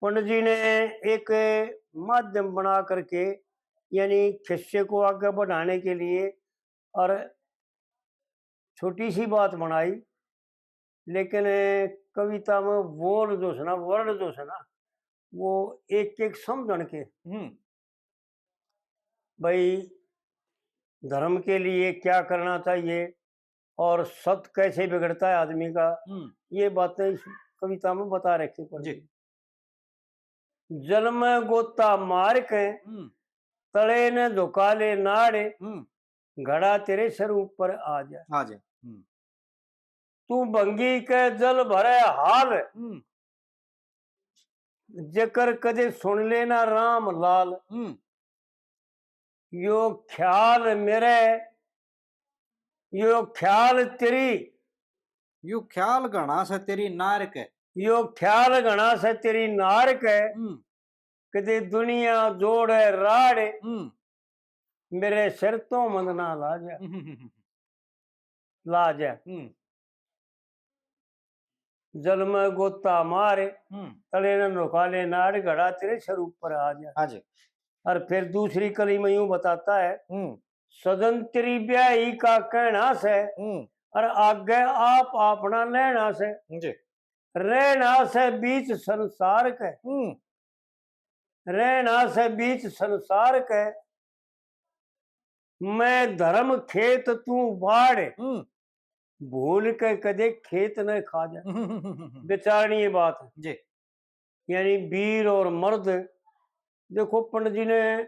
पंडित जी ने एक माध्यम बना करके, यानी खिस्से को आगे बढ़ाने के लिए, और छोटी सी बात बनाई, लेकिन कविता में बोल जो है ना, वर्ड जो है ना, वो एक एक समझण के भाई धर्म के लिए क्या करना चाहिए और सत कैसे बिगड़ता है आदमी का, ये बातें इस कविता में बता रखी पड़ी। जल में गोता मार के तले ने धोखा ले नाड़े, घड़ा तेरे सर ऊपर आ जाए। तू भंगी के जल भरे हाल, जेकर कदे सुन लेना राम लाल। यो ख्याल मेरे, यो ख्याल तेरी, यू ख्याल घना से तेरी नार के, यो ख्याल घना से तेरी नार के, कदे दुनिया जोड़े राड़े, मेरे सिर तो मंदना लाजा लाजा। जल में गोता मारे तले न नुकाले नाड़, घड़ा तेरे सर ऊपर आ जा। और फिर दूसरी कली में यूं बताता है, सदन तेरी ब्याही का कहना से, और आगे आप अपना लेना से, रहना से बीच संसार के, रहना से बीच संसार के, मैं धर्म खेत तू बाढ़, भूल के कदे खेत न खा जा। बेचारणी ये बात है जी। यानी वीर और मर्द, देखो पंडित जी ने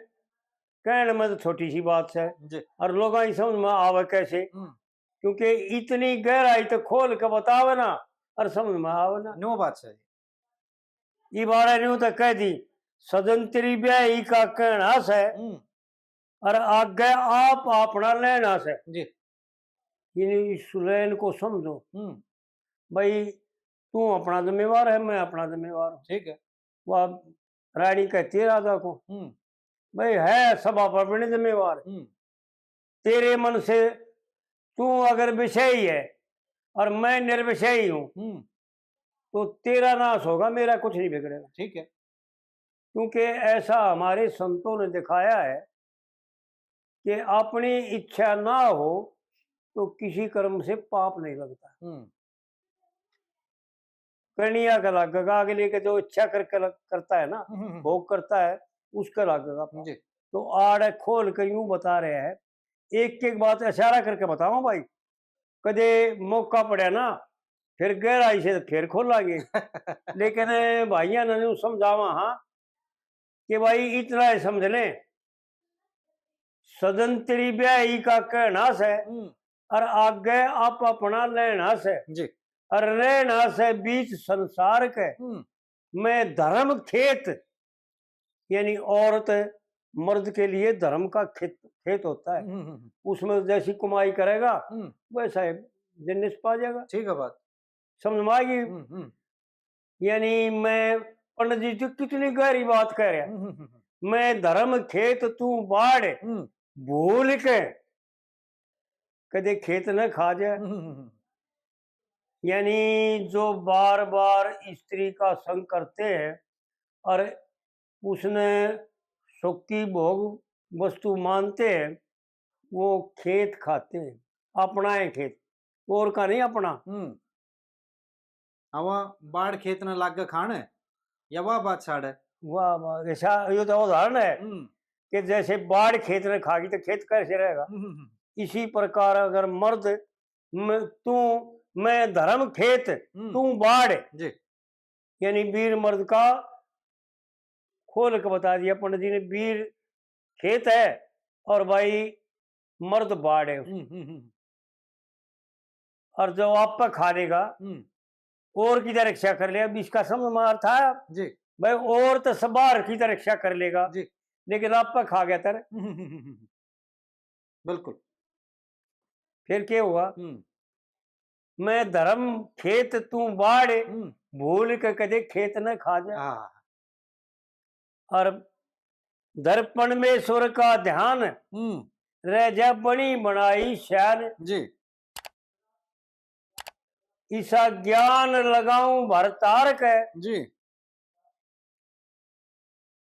कहने में तो छोटी सी बात है जी, और लोग समझ में आवे कैसे, क्योंकि इतनी गहराई तो खोल के बतावे ना और समझ में आवे ना। नो बात है ये बारे न्यू तो कह दी, सदन तेरी ब्याही का कहना से, और आगे आप अपना लेना से जी। इस लाइन को समझो भाई, तू अपना जिम्मेवार है, मैं अपना जिम्मेवार हूँ, ठीक है। वह रानी कहती है राजा को, भाई है सब अपने जिम्मेवार, तेरे मन से तू अगर विषयी है और मैं निर्विषयी हूं, तो तेरा नाश होगा, मेरा कुछ नहीं बिगड़ेगा, ठीक है। क्योंकि ऐसा हमारे संतों ने दिखाया है कि अपनी इच्छा ना हो तो किसी कर्म से पाप नहीं लगता। करणिया का लगेगा, अगले के जो इच्छा करके करता है ना, भोग करता है, उसका लगेगा। तो आड़ खोल के यूं बता रहे हैं, एक एक बात इशारा करके बताओ भाई, कदे मौका पड़े ना फिर गहराई से फिर खोलांगे। लेकिन भाइया ने समझावा हाँ कि भाई इतना ही समझ लें, सदन तेरी ब्याही का कहना से, और आगे आप अपना लेना से जी, और रहना से बीच संसार के, मैं धर्म खेत, यानी औरत मर्द के लिए धर्म का खेत होता है, उसमें जैसी कमाई करेगा वैसा जिन्निस पा जाएगा, ठीक है। बात समझ में आएगी। यानी मैं पंडित जी कितनी गहरी बात कह रहे हैं, मैं धर्म खेत तू बाढ़, भूल के कदे खेत न खा जाए। यानी जो बार बार स्त्री का संग करते हैं और उसने सुख की भोग वस्तु मानते हैं, वो खेत खाते हैं, अपना है खेत, और का नहीं अपना। हवा बाढ़ खेत न लाग खाने, या वाह बात छाड़ है। वाह वाह, ऐसा ये तो उदाहरण है कि जैसे बाढ़ खेत ने खागी तो खेत कैसे रहेगा। इसी प्रकार अगर मर्द तू मैं धर्म खेत तू बाढ़ जी, यानी वीर मर्द का खोल के बता दिया पंडित जी ने, वीर खेत है और भाई मर्द बाढ़ है। और जो आप पर खा लेगा और की रक्षा कर लेगा, इसका समझ में था जी भाई, और तो सब बाहर की रक्षा कर लेगा जी, लेकिन आप पर खा गया तर बिल्कुल। फिर क्या हुआ, मैं धर्म खेत तू बाढ़, भूल के कदे खेत न खा जा। और दर्पण में सुर का ध्यान, रह जा बनी बनाई शान जी, ईसा ज्ञान लगाऊं भरतार के जी,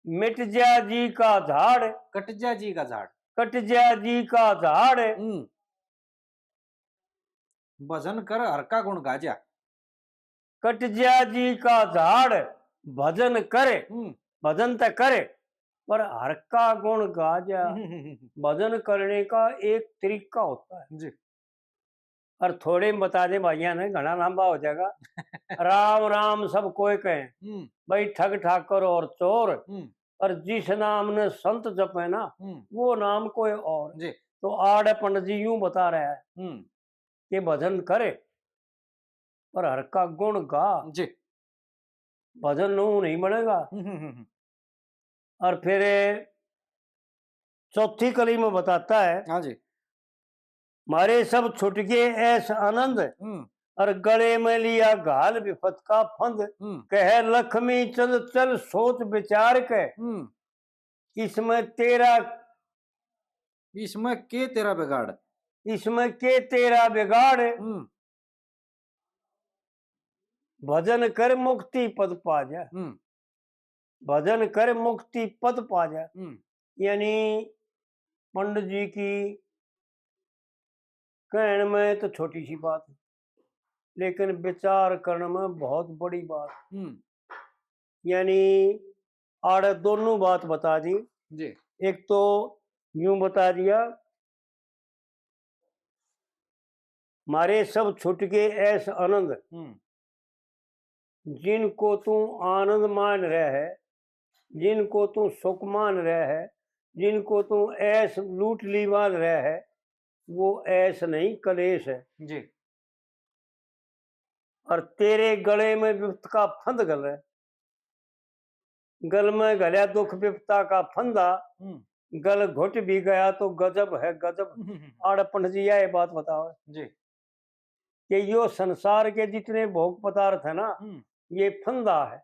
मिट जा जी का झाड़, कट जा जी का झाड़। कट जा जी का झाड़, भजन कर हर का गुण गाजा। कट जा जी का झाड़, भजन करे, भजन तो करे पर हर का गुण गाजा। भजन करने का एक तरीका होता है जी। और थोड़े में बता दे भाइया ने, घना लंबा हो जाएगा। राम राम सब कोई कहे भाई, ठग ठाकर और चोर, और जिस नाम ने संत जपे ना वो नाम कोई और। जी। तो आड़ पंडित जी यूं बता रहा है कि भजन करे पर हर का गुण गा। जी। भजन नू नहीं बनेगा। और फिर चौथी कली में बताता है, हाँ जी, मारे सब छुट गए ऐस आनंद, और गले में लिया घाल विपत का फंद। कह लक्ष्मी चल चल सोच विचार के, इसमें तेरा के तेरा बिगाड़, इसमें के तेरा बिगाड़। भजन कर मुक्ति पद पा जा, भजन कर मुक्ति पद पा जा। यानी पंडित जी की कहने में तो छोटी सी बात है, लेकिन विचार करने में बहुत बड़ी बात। यानी आड़े दोनों बात बता दी जी। एक तो यूं बता दिया, मारे सब छुट गए ऐस आनंद, जिनको तू आनंद मान रहा है, जिनको तू सुख मान रहा है, जिनको तू ऐस लूट ली मान रहा है, वो ऐस नहीं कलेश है जी। और तेरे गले में विपत का फंद गल है। गल में गलिया दुख विपता का फंदा, गल घुट भी गया तो गजब है गजब। आड़ पंडित जी ये बात बताओ जी कि यो संसार के जितने भोग पदार्थ है ना, ये फंदा है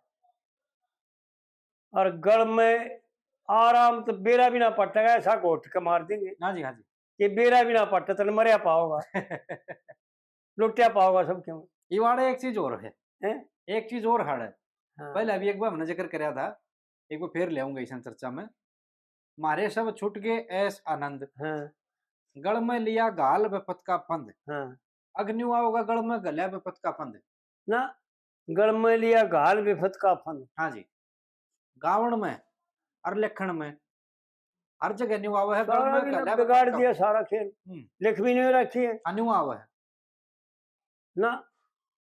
और गल में आराम तो बेरा भी ना पटेगा, ऐसा घोट के मार देंगे। हाँ जी, हाँ जी। कि बेरा भी ना पट्टे तो मरिया पाओगा। लुटिया पाओगा सब क्यों। ये वाड़े एक चीज और है? एक चीज और हड़ है। हाँ। पहले अभी एक बार हमने जिक्र कराया था, एक बार फिर ले आऊंगा इस चर्चा में। मारे सब छुट गए ऐस आनंद, हाँ। गढ़ में लिया गाल विपत का फंद। हाँ। अग्नि होगा गढ़ में गलिया विपत का फंद ना, गढ़ में लिया गाल विपत का फंद। हाँ जी। गावण में और लेखन में हर जगह न्यू आवा है। गढ़ में गलिया बिगाड़ दिया सारा खेल। लिख भी नहीं रखी है, अन्यू आवा है ना।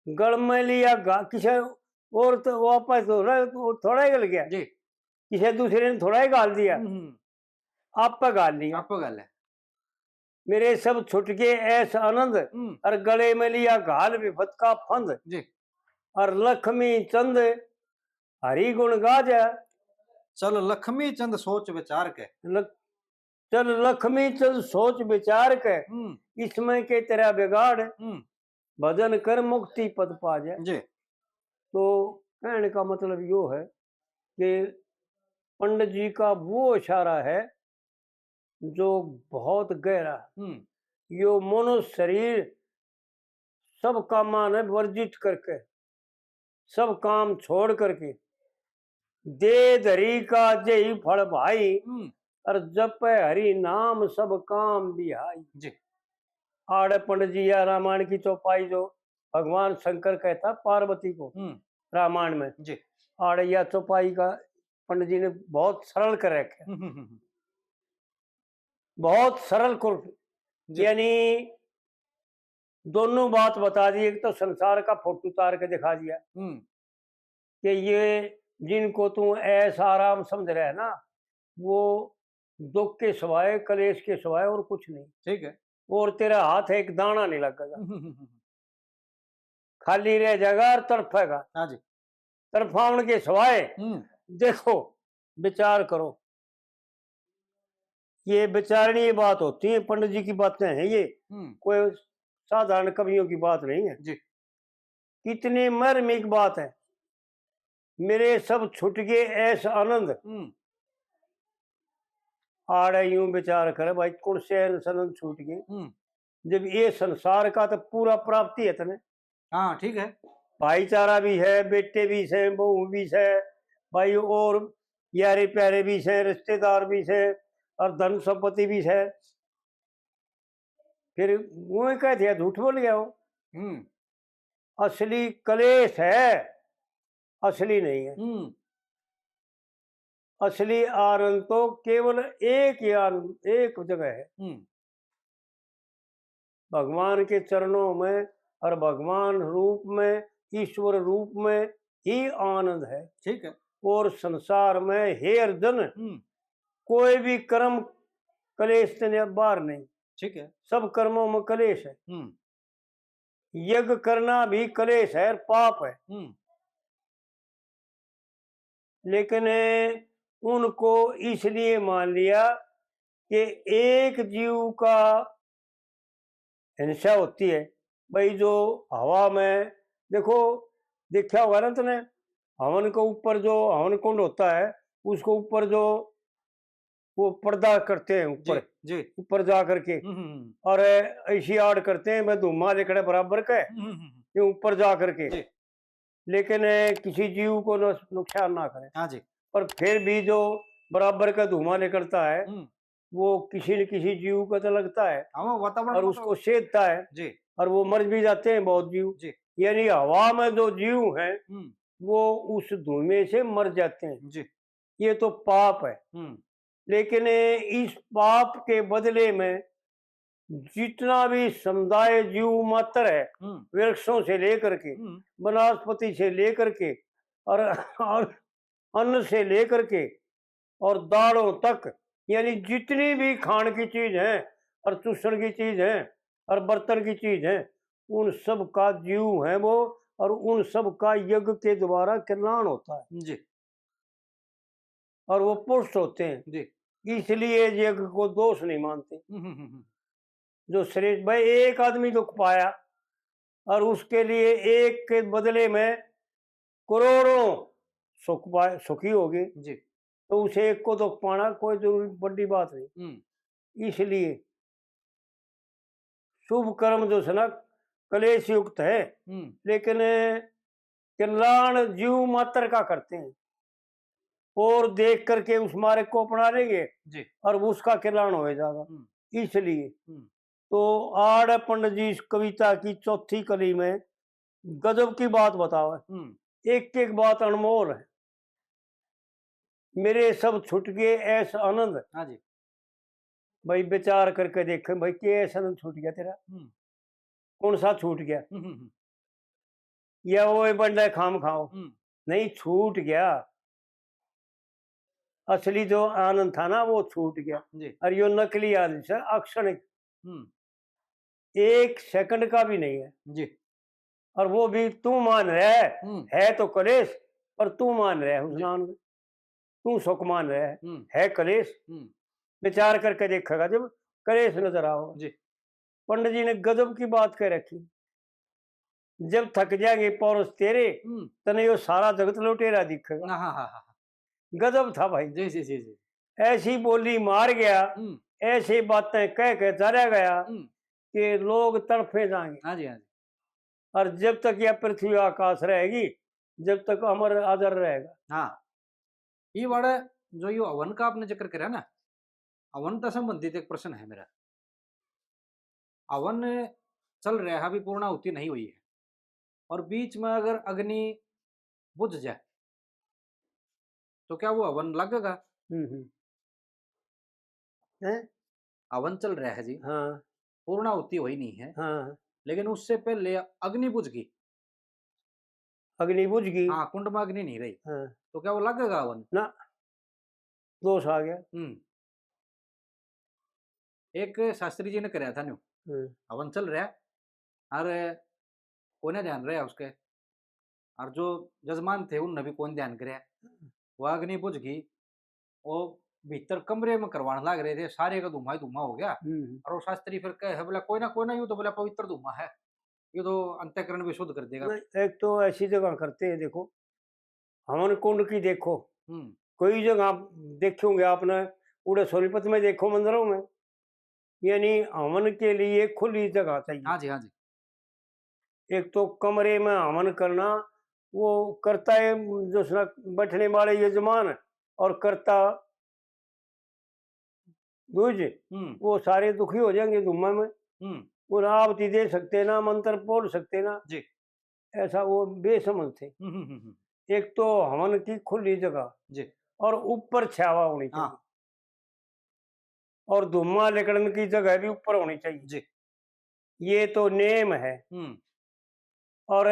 गढ़ में लिया किसे और तो वापस थोड़ा ही गल गया जी, किसी दूसरे ने थोड़ा ही गाल दिया, आप पे गाल लिया। आप गाल है। मेरे सब छुट गए ऐस आनंद, और गले में लिया घाल विपत का फंद जी। और लक्ष्मी चंद हरि गुण गाजा। चल लक्ष्मी चंद सोच विचार के, चल लक्ष्मी चंद सोच विचार के, इसमें के तेरा बिगाड़। भजन कर मुक्ति पद पा जाए जी। तो कहने का मतलब यो है कि पंडित जी का वो इशारा है जो बहुत गहरा। यो मनो शरीर सब कामान है वर्जित करके, सब काम छोड़ करके दे धरी का जय फल भाई, और जप हरि नाम सब काम बिहाई। जी। आड़े पंडित जी या रामायण की चौपाई जो भगवान शंकर कहता पार्वती को रामायण में जी, आड़े या चौपाई का पंडित जी ने बहुत सरल कर रखे, बहुत सरल कर। यानी दोनों बात बता दी, एक तो संसार का फोटो उतार के दिखा दिया कि ये जिनको तू ऐसा आराम समझ रहा है ना, वो दुख के सिवाय कलेश के सिवाय और कुछ नहीं। ठीक है। और तेरा हाथ एक दाना नहीं लगेगा, खाली रह जाएगा और तड़फेगा। हाँ जी। तड़फावन के सिवाय देखो विचार करो। ये विचारणीय बात होती है, पंडित जी की बातें हैं ये, कोई साधारण कवियों की बात नहीं है जी। कितनी मर्मिक बात है। मेरे सब छुट गए ऐसा आनंद, आड़े यूं विचार करे भाई कौन से आनंद छूट गए, जब ये संसार का तो पूरा प्राप्ति है तने। हाँ ठीक है। भाईचारा भी है, बेटे भी है, बहू भी है भाई, और यारे प्यारे भी से, रिश्तेदार भी से, और धन संपत्ति भी है। फिर वो कहते हैं झूठ बोल गया वो। असली कलेश है, असली नहीं है। असली आनंद तो केवल एक ही आनंद, एक जगह है, भगवान के चरणों में और भगवान रूप में, ईश्वर रूप में ही आनंद है। ठीक है। और संसार में हे अर्जुन कोई भी कर्म कलेश से बाहर नहीं। ठीक है। सब कर्मों में कलेश है। यज्ञ करना भी कलेश है, पाप है। लेकिन उनको इसलिए मान लिया कि एक जीव का हिंसा होती है। भाई जो हवा में देखो, देखा होगा ना तुमने, हवन के ऊपर जो हवन कुंड होता है उसको ऊपर जो वो पर्दा करते हैं ऊपर, जी ऊपर जा करके, और ऐसी आड़ करते हैं, मैं धुआं लेकर बराबर का ये ऊपर जा करके, लेकिन किसी जीव को नुकसान ना करे। हाँ जी। पर फिर भी जो बराबर का धुआं निकलता है वो किसी न किसी जीव को तो लगता है और उसको सेधता है जी। और वो मर भी जाते हैं बहुत जीव जी। यानी हवा में जो जीव हैं वो उस धुएं से मर जाते हैं जी। ये तो पाप है। लेकिन इस पाप के बदले में जितना भी समुदाय जीव मात्र है, वृक्षों से लेकर के, वनस्पति से लेकर के और अन्न से लेकर के और दालों तक, यानी जितनी भी खान की चीज है और चूषण की चीज है और बर्तन की चीज है, उन सब का जीव है वो, और उन सब का यज्ञ के द्वारा कल्याण होता है जी। और वो पुष्ट होते हैं जी। इसलिए यज्ञ को दोष नहीं मानते। जो श्रेष्ठ भाई एक आदमी दुख पाया और उसके लिए एक के बदले में करोड़ों सुखी होगी जी, तो उसे एक को दुख पाना कोई जरूरी बड़ी बात नहीं। इसलिए शुभ कर्म जो है ना कलेश युक्त है, लेकिन कल्याण जीव मात्र का करते हैं और देख करके उस मार्ग को अपना लेंगे जी, और उसका कल्याण हो जाएगा। इसलिए तो आड़ पंडित जी इस कविता की चौथी कली में गजब की बात बताओ, एक एक बात अनमोल है। मेरे सब छूट गए ऐसा आनंद। हाँ जी। भाई विचार करके देखे भाई क्या ऐसा आनंद छूट गया तेरा, कौन सा छूट गया? या वो बंदा खाम खाओ नहीं, छूट गया। असली जो आनंद था ना वो छूट गया जी। और यो नकली आनंद से अक्षणिक, एक सेकंड का भी नहीं है जी। और वो भी तू मान रहा है तो कलेश, पर तू मान रहा है उस आनंद, तू सुख मान रहा है कलेश। विचार करके देखेगा जब कलेश नजर आओ जी। पंडित जी ने गजब की बात कह रखी, जब थक जाएंगे पौरुष तेरे तने यो सारा जगत लुटेरा दिखेगा। गजब था भाई जी जी जी जी। ऐसी बोली मार गया, ऐसी बातें कह के चला गया कि लोग तड़फे जाएंगे। हाँ जी हाँ जी। और जब तक यह पृथ्वी आकाश रहेगी, जब तक अमर आदर रहेगा। हाँ, ये बड़ा जो यो हवन का आपने जिक्र करा ना, हवन से संबंधित एक प्रश्न है मेरा। हवन चल रहा है, अभी पूर्णाहुति नहीं हुई है, और बीच में अगर अग्नि बुझ जाए तो क्या वो हवन लगेगा? हवन चल रहा है जी, हाँ, पूर्णाहुति हुई नहीं है, हाँ, लेकिन उससे पहले अग्नि बुझ गई, अग्नि बुझ गई, हाँ, कुंड में अग्नि नहीं रही, हाँ, तो क्या वो लगेगा हवन? ना, दोष आ गया। एक शास्त्री जी ने कराया था न्यू, हवन चल रहा है और कोने ध्यान रहा उसके, और जो जजमान थे उनने भी कौन ध्यान कराया, वो अग्नि बुझ गई, वो भीतर कमरे में करवाने लग रहे थे, सारे का धुआं ही धुआं हो गया। और वो शास्त्री फिर कहे बोला कोई ना यूं तो बोला पवित्र धुआं है, ये तो अंतःकरण भी शुद्ध कर देगा। एक तो ऐसी जगह करते हैं, देखो हवन कुंड की देखो, कोई जगह देखे होंगे आपने, पूरे सोनीपत में देखो मंदिरों में, यानी हवन के लिए खुली जगह चाहिए। हाँ जी हाँ जी। एक तो कमरे में हवन करना वो करता है जो बैठने वाले यजमान और कर्ता दूज, वो सारे दुखी हो जाएंगे धुम्मा में। वो ना आवती दे सकते ना मंत्र बोल सकते ना जी। ऐसा वो बेसमझ थे। एक तो हवन की खुली जगह जी। और ऊपर छावा होनी चाहिए। हाँ। और धुम्मा निकलने की जगह भी ऊपर होनी चाहिए जी। ये तो नेम है। और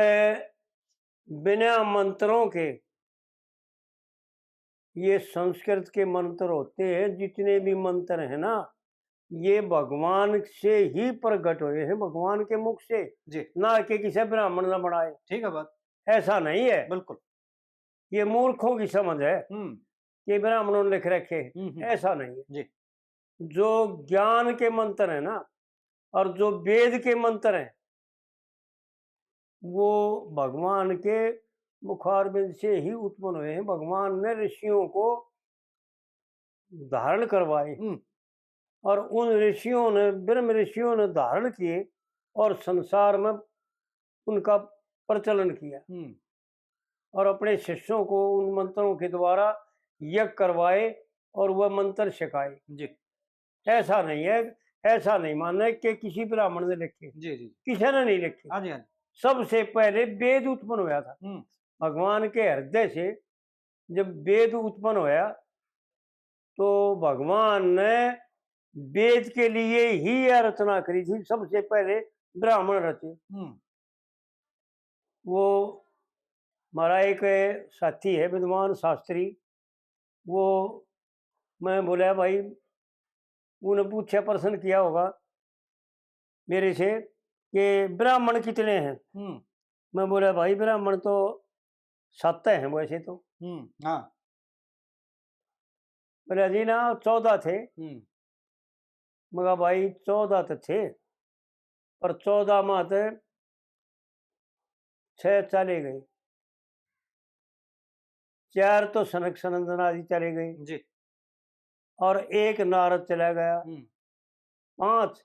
बिना मंत्रों के, ये संस्कृत के मंत्र होते हैं जितने भी मंत्र हैं ना, ये भगवान से ही प्रकट हुए हैं, भगवान के मुख से जी। ना कि किसी ब्राह्मण ने बनाए। ठीक है बात, ऐसा नहीं है, बिल्कुल। ये मूर्खों की समझ है कि ब्राह्मणों ने लिख रखे हैं। ऐसा नहीं है जी। जो ज्ञान के मंत्र है ना और जो वेद के मंत्र हैं वो भगवान के मुखारबिंद से ही उत्पन्न हुए हैं। भगवान ने ऋषियों को धारण करवाए और उन ऋषियों ने, ब्रह्म ऋषियों ने धारण किए और संसार में उनका प्रचलन किया और अपने शिष्यों को उन मंत्रों के द्वारा यज्ञ करवाए और वह मंत्र सिखाए। जी। ऐसा नहीं है, ऐसा नहीं मानना है कि किसी ब्राह्मण ने लिखे। जी जी। किसी ने नहीं लिखे। हाँ जी, हाँ जी। सबसे पहले वेद उत्पन्न हुआ था भगवान के हृदय से। जब वेद उत्पन्न हुआ तो भगवान ने वेद के लिए ही यह रचना करी थी। सबसे पहले ब्राह्मण रचे। वो हमारा एक साथी है विद्वान शास्त्री, वो मैं बोला भाई, उन्हें पूछा, प्रश्न किया होगा मेरे से कि ब्राह्मण कितने हैं। मैं बोला भाई ब्राह्मण तो 7 हैं वैसे तो। हाँ। बोला जी ना 14 थे। मगर भाई 14 तो थे पर 14 में तो 6 चले गए, 4 तो सनक सनंदन आदि चले गए जी। और 1 नारद चला गया, 5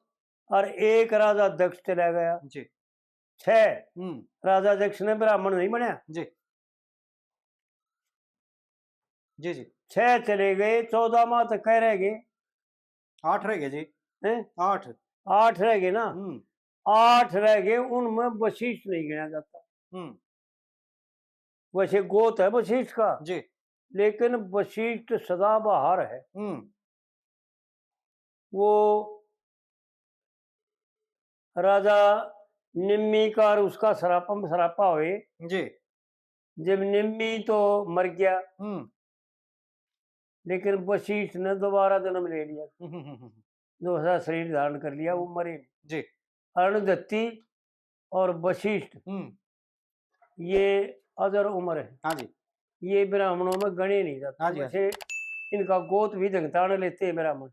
और 1 राजा दक्ष चला गया जी। 6 राजा दक्ष ने ब्राह्मण नहीं बनया जी जी। जी 6 चले गए, 14 माह तक कह रह गए, 8 रह गए जी। हैं 8 रह गए ना। 8 रह गए, उनमें वशिष्ठ नहीं गिना जाता। वैसे गोत है वशिष्ठ का जी, लेकिन वशिष्ठ सदाबहार है। वो राजा निम्मी का और उसका सरापा हुए जी। जब निम्मी तो मर गया लेकिन वशिष्ठ ने दोबारा जन्म ले लिया, दूसरा शरीर धारण कर लिया, वो मरे जी। अरुणधत्ती और वशिष्ठ ये अजर उम्र है। हाँ जी। ये ब्राह्मणों में गणे नहीं जाते। हाँ जी, वैसे इनका गोत भी धगतान लेते हैं ब्राह्मण,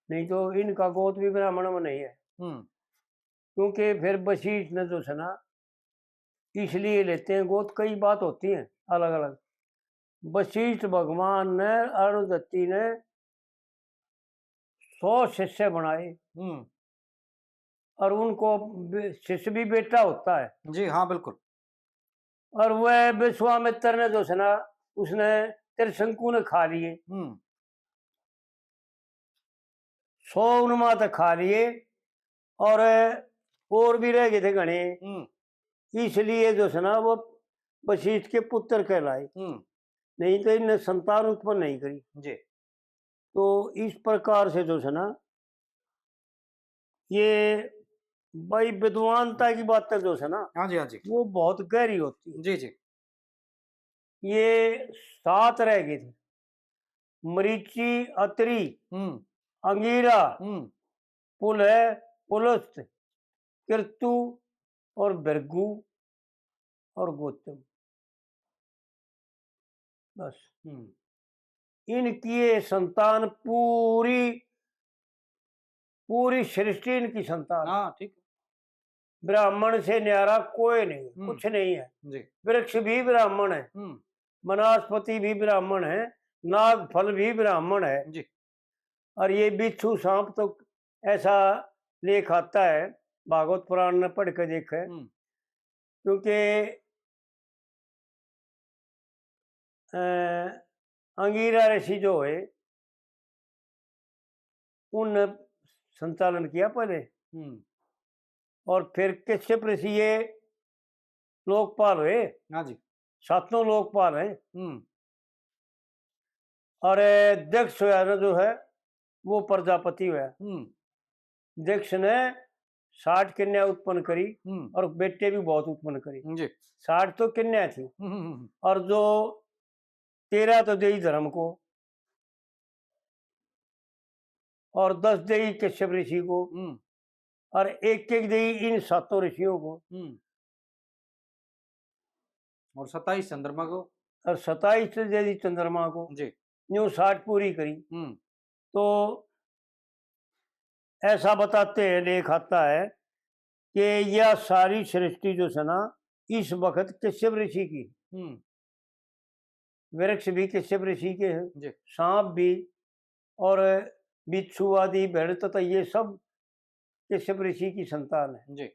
नहीं तो इनका गोत भी ब्राह्मणों में नहीं है। क्योंकि फिर वशिष्ठ ने जो सुना इसलिए लेते हैं गोत। कई बात होती हैं अलग अलग। वशिष्ठ भगवान ने अरुणधत्ती ने 100 शिष्य बनाए और उनको शिष्य भी बेटा होता है जी। हाँ बिल्कुल। और वह विश्वामित्र ने जो सुना उसने त्रिशंकु ने खा लिए, 100 उन्माद तक खा लिए और भी रह गए थे घने। इसलिए जो सुना वो वशिष्ठ के पुत्र कहलाए, नहीं तो इनने संतान उत्पन्न नहीं करी जी। तो इस प्रकार से जो सुना ये भाई विद्वानता की बात जो है ना, हाँ जी, हाँ जी, वो बहुत गहरी होती है। जी जी। ये 7 रह गए थे, मरीची, अतरी, अंगीरा, पुलस्त, कृतु और भृगु और गौतम। बस इनकी ये संतान पूरी सृष्टि इनकी संतान। हाँ ठीक। ब्राह्मण से न्यारा कोई नहीं, कुछ नहीं है जी। वृक्ष भी ब्राह्मण है, वनस्पति भी ब्राह्मण है, नाग फल भी ब्राह्मण है जी। और ये बिच्छू सांप तो ऐसा लेख आता है भागवत पुराण में पढ़ के देखे, क्योंकि अंगीरा ऋषि जो है उन संचालन किया पहले, और फिर कश्यप ऋषि ये लोकपाल हुए। हाँ जी। 7 लोकपाल हैं। और दक्ष हुआ ना जो है वो प्रजापति हुआ। दक्ष ने 60 कन्या उत्पन्न करी और बेटे भी बहुत उत्पन्न करी जी। 60 तो कन्या थी, और जो 13 तो देई धर्म को, और 10 देई कश्यप ऋषि को, और एक एक देई इन 7 ऋषियों को, और 27 चंद्रमा को, और 27 देई चंद्रमा को जी। यूं 60 पूरी करी। तो ऐसा बताते हैं, लेख आता है कि यह सारी सृष्टि जो है ना इस वक्त कश्यप ऋषि की, वृक्ष भी कश्यप ऋषि के हैं, सांप भी और बिच्छू आदि भेड़ तथा ये सब कश्यप ऋषि की संतान है जी।